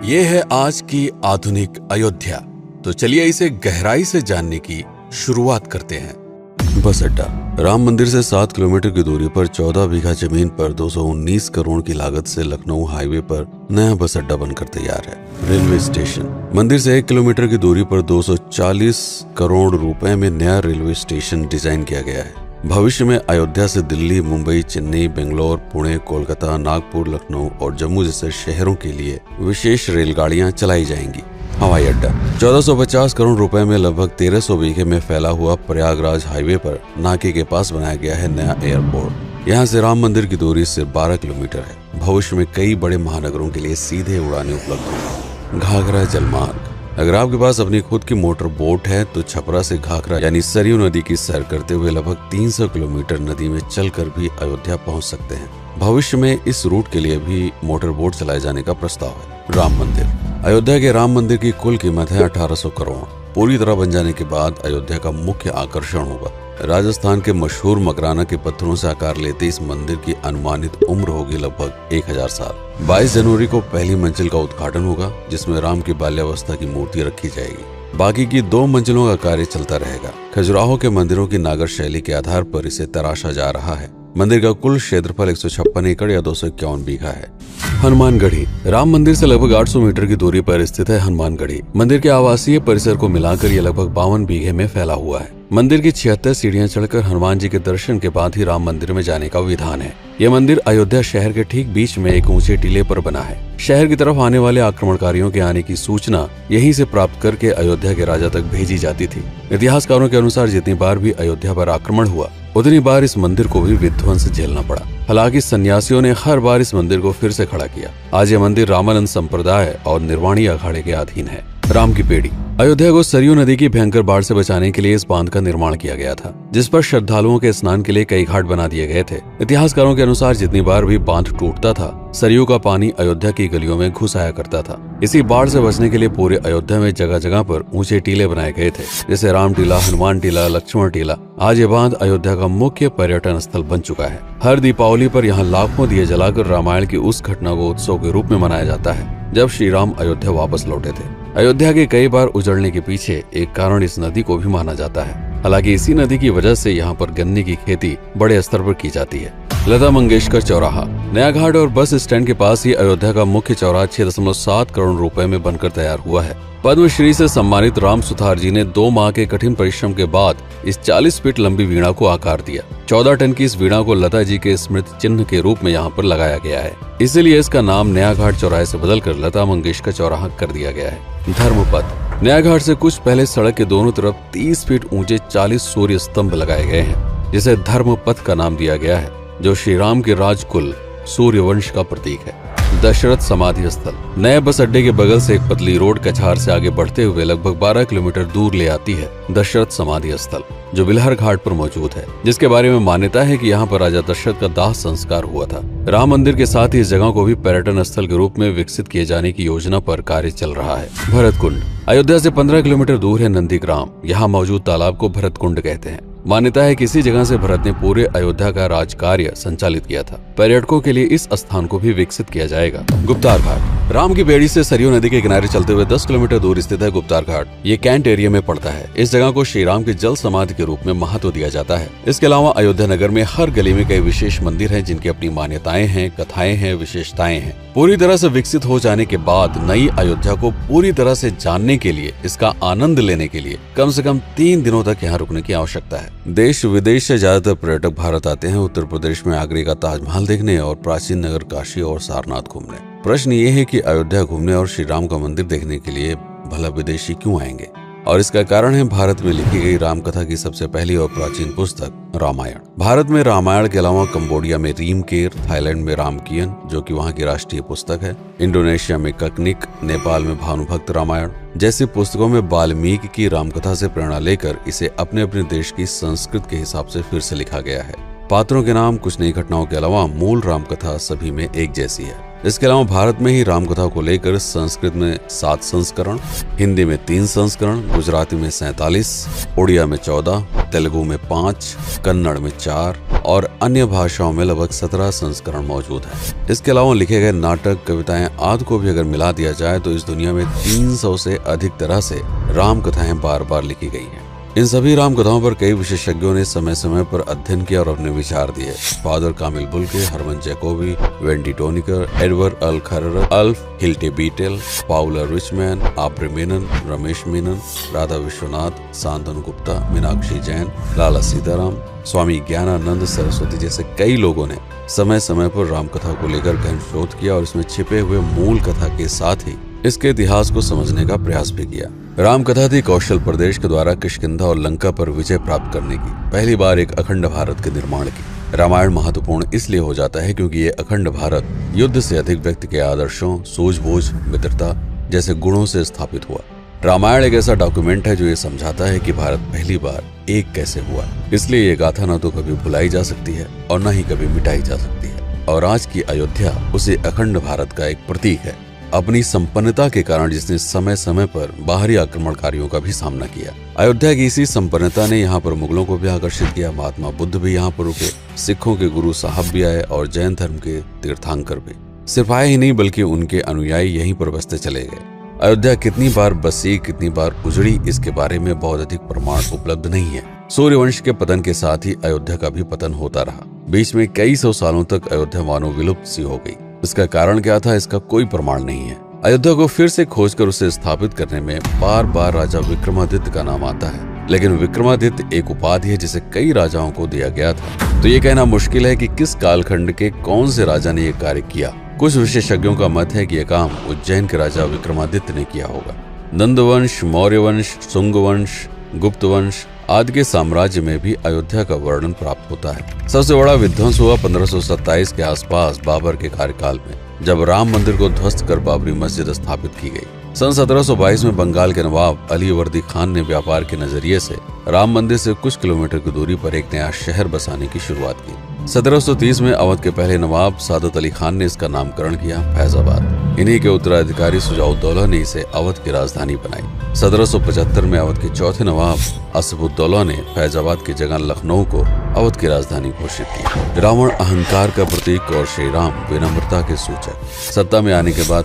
ये है आज की आधुनिक अयोध्या। तो चलिए इसे गहराई से जानने की शुरुआत करते हैं। बस अड्डा। राम मंदिर से 7 किलोमीटर की दूरी पर 14 बीघा जमीन पर 219 करोड़ की लागत से लखनऊ हाईवे पर नया बस अड्डा बनकर तैयार है। Railway station. मंदिर से 1 किलोमीटर की दूरी पर 240 करोड़ रुपए में नया रेलवे स्टेशन डिजाइन किया गया है। भविष्य में अयोध्या से दिल्ली, मुंबई, चेन्नई, बेंगलोर, पुणे, कोलकाता, नागपुर, लखनऊ और जम्मू जैसे शहरों के लिए विशेष रेलगाड़ियां चलाई जाएंगी। हवाई अड्डा। 1450 करोड़ रुपए में लगभग 1300 बीघे में फैला हुआ प्रयागराज हाईवे पर नाके के पास बनाया गया है नया एयरपोर्ट। यहाँ से राम मंदिर की दूरी सिर्फ 12 किलोमीटर है। भविष्य में कई बड़े महानगरों के लिए सीधे उड़ानें उपलब्ध होंगी। घाघरा जलमार्ग। अगर आपके पास अपनी खुद की मोटर बोट है तो छपरा से घाघरा यानी सरयू नदी की सैर करते हुए लगभग 300 किलोमीटर नदी में चलकर भी अयोध्या पहुंच सकते हैं। भविष्य में इस रूट के लिए भी मोटर बोट चलाए जाने का प्रस्ताव है। राम मंदिर। अयोध्या के राम मंदिर की कुल कीमत है 1800 करोड़। पूरी तरह बन जाने के बाद अयोध्या का मुख्य आकर्षण होगा। राजस्थान के मशहूर मकराना के पत्थरों से आकार लेते इस मंदिर की अनुमानित उम्र होगी लगभग 1000 साल। 22 जनवरी को पहली मंजिल का उद्घाटन होगा, जिसमें राम की बाल्यावस्था की मूर्ति रखी जाएगी। बाकी की 2 मंजिलों का कार्य चलता रहेगा। खजुराहो के मंदिरों की नागर शैली के आधार पर इसे तराशा जा रहा है। मंदिर का कुल क्षेत्रफल 156 एकड़ या 251 बीघा है। हनुमानगढ़ी। राम मंदिर से लगभग 800 मीटर की दूरी पर स्थित है हनुमानगढ़ी। मंदिर के आवासीय परिसर को मिलाकर यह लगभग 52 बीघे में फैला हुआ है। मंदिर की 76 सीढ़ियां चढ़कर हनुमान जी के दर्शन के बाद ही राम मंदिर में जाने का विधान है। यह मंदिर अयोध्या शहर के ठीक बीच में एक ऊंचे टीले पर बना है। शहर की तरफ आने वाले आक्रमणकारियों के आने की सूचना यहीं से प्राप्त करके अयोध्या के राजा तक भेजी जाती थी। इतिहासकारों के अनुसार जितनी बार भी अयोध्या पर आक्रमण हुआ उतनी बार इस मंदिर को भी विध्वंस झेलना पड़ा। हालांकि सन्यासियों ने हर बार इस मंदिर को फिर से खड़ा किया। आज यह मंदिर रामानंद संप्रदाय और निर्वाणी अखाड़े के अधीन है। राम की पेड़ी। अयोध्या को सरयू नदी की भयंकर बाढ़ से बचाने के लिए इस बांध का निर्माण किया गया था, जिस पर श्रद्धालुओं के स्नान के लिए कई घाट बना दिए गए थे। इतिहासकारों के अनुसार जितनी बार भी बांध टूटता था, सरयू का पानी अयोध्या की गलियों में घुस आया करता था। इसी बाढ़ से बचने के लिए पूरे अयोध्या में जगह जगह पर ऊंचे टीले बनाए गए थे, जैसे राम टीला, हनुमान टीला, लक्ष्मण टीला। आज ये बांध अयोध्या का मुख्य पर्यटन स्थल बन चुका है। हर दीपावली पर यहाँ लाखों दिए जलाकर रामायण की उस घटना को उत्सव के रूप में मनाया जाता है जब श्री राम अयोध्या वापस लौटे थे। अयोध्या के कई बार उजड़ने के पीछे एक कारण इस नदी को भी माना जाता है। हालांकि इसी नदी की वजह से यहाँ पर गन्ने की खेती बड़े स्तर पर की जाती है। लता मंगेशकर चौराहा। नया घाट और बस स्टैंड के पास ही अयोध्या का मुख्य चौराहा 6.7 करोड़ रुपए में बनकर तैयार हुआ है। पद्मश्री से सम्मानित राम सुथार जी ने 2 माह के कठिन परिश्रम के बाद इस 40 फीट लंबी वीणा को आकार दिया। 14 टन की इस वीणा को लता जी के स्मृति चिन्ह के रूप में यहाँ पर लगाया गया है। इसीलिए इसका नाम नया घाट चौराहे से बदलकर लता मंगेशकर चौराहा कर दिया गया है। धर्मपथ। नया घाट से कुछ पहले सड़क के दोनों तरफ 30 फीट ऊंचे 40 सूर्य स्तंभ लगाए गए हैं, जिसे धर्मपथ का नाम दिया गया है, जो श्री राम के राजकुल सूर्यवंश का प्रतीक है। दशरथ समाधि स्थल। नए बस अड्डे के बगल से एक पतली रोड कछार से आगे बढ़ते हुए लगभग 12 किलोमीटर दूर ले आती है दशरथ समाधि स्थल, जो बिलहर घाट पर मौजूद है, जिसके बारे में मान्यता है कि यहाँ पर राजा दशरथ का दाह संस्कार हुआ था। राम मंदिर के साथ ही इस जगह को भी पर्यटन स्थल के रूप में विकसित किए जाने की योजना पर कार्य चल रहा है। भरत कुंड। अयोध्या से 15 किलोमीटर दूर है नंदीग्राम। यहाँ मौजूद तालाब को भरत कुंड कहते हैं। मान्यता है कि इसी जगह से भरत ने पूरे अयोध्या का राज कार्य संचालित किया था। पर्यटकों के लिए इस स्थान को भी विकसित किया जाएगा। गुप्तार घाट। राम की बेड़ी से सरयू नदी के किनारे चलते हुए 10 किलोमीटर दूर स्थित है गुप्तार घाट। ये कैंट एरिया में पड़ता है। इस जगह को श्री राम के जल समाधि के रूप में महत्व दिया जाता है। इसके अलावा अयोध्या नगर में हर गली में कई विशेष मंदिर हैं, जिनकी अपनी मान्यताएं हैं, कथाएं हैं, विशेषताएं हैं। पूरी तरह से विकसित हो जाने के बाद नई अयोध्या को पूरी तरह से जानने के लिए, इसका आनंद लेने के लिए कम से कम 3 दिनों तक यहाँ रुकने की आवश्यकता है। देश विदेश से ज्यादातर पर्यटक भारत आते हैं उत्तर प्रदेश में आगरे का ताजमहल देखने और प्राचीन नगर काशी और सारनाथ घूमने। प्रश्न ये है कि अयोध्या घूमने और श्री राम का मंदिर देखने के लिए भला विदेशी क्यों आएंगे? और इसका कारण है भारत में लिखी गई राम कथा की सबसे पहली और प्राचीन पुस्तक रामायण। भारत में रामायण के अलावा कंबोडिया में रीमकेर, थाईलैंड में रामकियन जो कि वहाँ की राष्ट्रीय पुस्तक है, इंडोनेशिया में ककनिक, नेपाल में भानुभक्त रामायण जैसी पुस्तकों में वाल्मीकि की रामकथा से प्रेरणा लेकर इसे अपने अपने देश की संस्कृत के हिसाब से फिर से लिखा गया है। पात्रों के नाम कुछ नई घटनाओं के अलावा मूल राम कथा सभी में एक जैसी है। इसके अलावा भारत में ही राम कथा को लेकर संस्कृत में 7 संस्करण, हिंदी में 3 संस्करण, गुजराती में 47, उड़िया में 14, तेलुगु में 5, कन्नड़ में 4 और अन्य भाषाओं में लगभग 17 संस्करण मौजूद है। इसके अलावा लिखे गए नाटक, कविताएं आदि को भी अगर मिला दिया जाए तो इस दुनिया में 300 से अधिक तरह से राम कथाएं बार बार लिखी गई हैं। इन सभी राम कथाओं पर कई विशेषज्ञों ने समय समय पर अध्ययन किया और अपने विचार दिए। Father Camille Bulcke, Hermann Jacobi, Wendy Doniger, Edward अल खरर, Alf Hiltebeitel, Paula Richman, Aubrey Menon, Ramesh Menon, Radha Vishwanath, Shantanu Gupta, Meenakshi Jain, Lala Sitaram, Swami Gyanananda Saraswati जैसे कई लोगों ने समय समय पर राम कथा को लेकर गहन शोध किया और इसमें छिपे हुए मूल कथा के साथ ही इसके इतिहास को समझने का प्रयास भी किया। राम कथा थी कौशल प्रदेश के द्वारा किष्किंधा और लंका पर विजय प्राप्त करने की पहली बार एक अखंड भारत के निर्माण की। रामायण महत्वपूर्ण इसलिए हो जाता है क्योंकि ये अखंड भारत युद्ध से अधिक व्यक्ति के आदर्शों, सूझबूझ, मित्रता जैसे गुणों से स्थापित हुआ। रामायण एक ऐसा डॉक्यूमेंट है जो ये समझाता है कि भारत पहली बार एक कैसे हुआ। इसलिए ये गाथा न तो कभी भुलाई जा सकती है और न ही कभी मिटाई जा सकती है। और आज की अयोध्या उसे अखंड भारत का एक प्रतीक है, अपनी संपन्नता के कारण जिसने समय समय पर बाहरी आक्रमणकारियों का भी सामना किया। अयोध्या की इसी संपन्नता ने यहाँ पर मुगलों को भी आकर्षित किया। महात्मा बुद्ध भी यहाँ पर रुके, सिखों के गुरु साहब भी आए और जैन धर्म के तीर्थंकर भी। सिर्फ आए ही नहीं बल्कि उनके अनुयायी यहीं पर बसते चले गए। अयोध्या कितनी बार बसी, कितनी बार उजड़ी, इसके बारे में बहुत अधिक प्रमाण उपलब्ध नहीं है। सूर्यवंश के पतन के साथ ही अयोध्या का भी पतन होता रहा। बीच में कई सौ सालों तक अयोध्या मानो विलुप्त सी हो गई। इसका कारण क्या था, इसका कोई प्रमाण नहीं है। अयोध्या को फिर से खोजकर उसे स्थापित करने में बार बार राजा विक्रमादित्य का नाम आता है, लेकिन विक्रमादित्य एक उपाधि है जिसे कई राजाओं को दिया गया था। तो ये कहना मुश्किल है कि किस कालखंड के कौन से राजा ने यह कार्य किया। कुछ विशेषज्ञों का मत है कि यह काम उज्जैन के राजा विक्रमादित्य ने किया होगा। नंदवंश, मौर्य वंश, शुंग वंश, गुप्त वंश आदि के साम्राज्य में भी अयोध्या का वर्णन प्राप्त होता है। सबसे बड़ा विध्वंस हुआ 1527 के आसपास बाबर के कार्यकाल में, जब राम मंदिर को ध्वस्त कर बाबरी मस्जिद स्थापित की गई। सन 1722 में बंगाल के नवाब अलीवर्दी खान ने व्यापार के नजरिए से राम मंदिर से कुछ किलोमीटर की दूरी पर एक नया शहर बसाने की शुरुआत की। 1730 में अवध के पहले नवाब सादत अली खान ने इसका नामकरण किया फैजाबाद। इन्हीं के उत्तराधिकारी सुजाउद्दौला ने इसे अवध की राजधानी बनाई। 1775 में अवध के चौथे नवाब असफुद्दौला ने फैजाबाद की जगह लखनऊ को अवध की राजधानी घोषित की। रावण अहंकार का प्रतीक और श्री राम विनम्रता के सूचक। सत्ता में आने के बाद